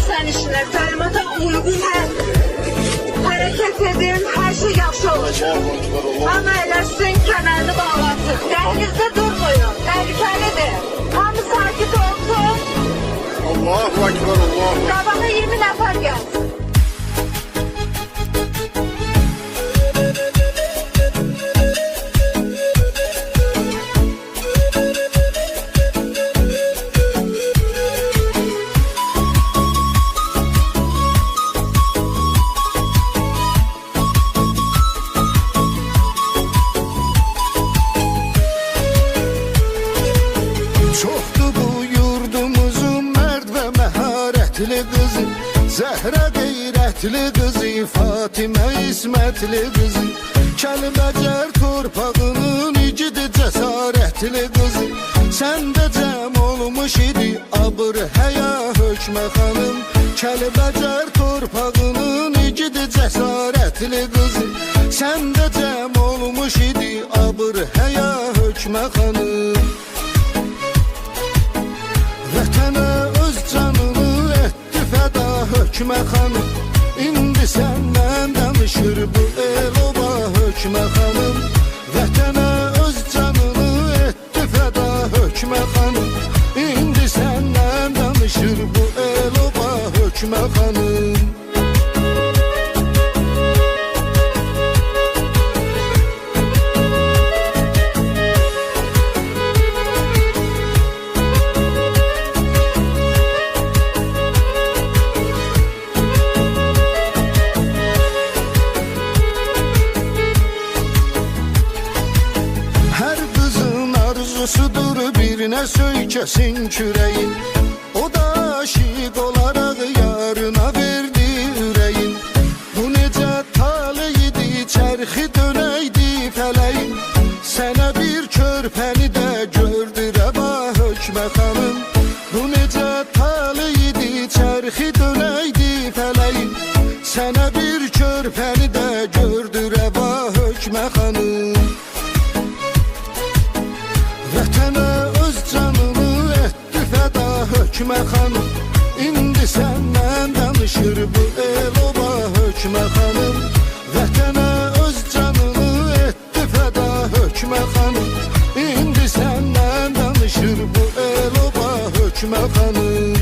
Sen işine, təlimata uyğun hərəkət edin, hər şey yaxşı olacaq. Hamı eləsin, kəmərini bağlasın. Dəhlizdə durmayın, təhlükəlidir. Hamı sakit olsun. Allahu Ekber, Allahu Ekber. Qabağa 20 nəfər gəlsin. Çoxdur bu yurdumuzun mərd və məharətli qızı, Zəhra qeyrətli qızı, Fatimə ismətli qızı, Kəlbəcər torpağının igidi cəsarətli qızı. Səndə cəm olmuş idi abır həya hökmə xanım, Kəlbəcər torpağının igidi cəsarətli qızı. Səndə cəm olmuş idi abır həya hökmə xanım. Vətənə öz canını etdi fəda hökmə xanım, İndi səndən danışır bu el oba hökmə xanım. Vətənə öz canını etdi fəda hökmə xanım, İndi səndən danışır bu el oba hökmə xanım. Arzusudur birine söykəsin küreğin, o da aşık olaraq yarına verdi ürəyin. Bu necə taleydi, çərxi dönəydi fələyin, Sənə bir körpəni də gördü rəva hökmə xanım. Bu necə taleydi, çərxi dönəydi fələyin, Sənə bir körpəni də gördü rəva hökmə xanım. Vətənə öz canını etdi fəda hökmə xanım, İndi səndən danışır bu el oba hökmə xanım. Vətənə öz canını etdi fəda hökmə xanım, İndi səndən danışır bu el oba hökmə xanım.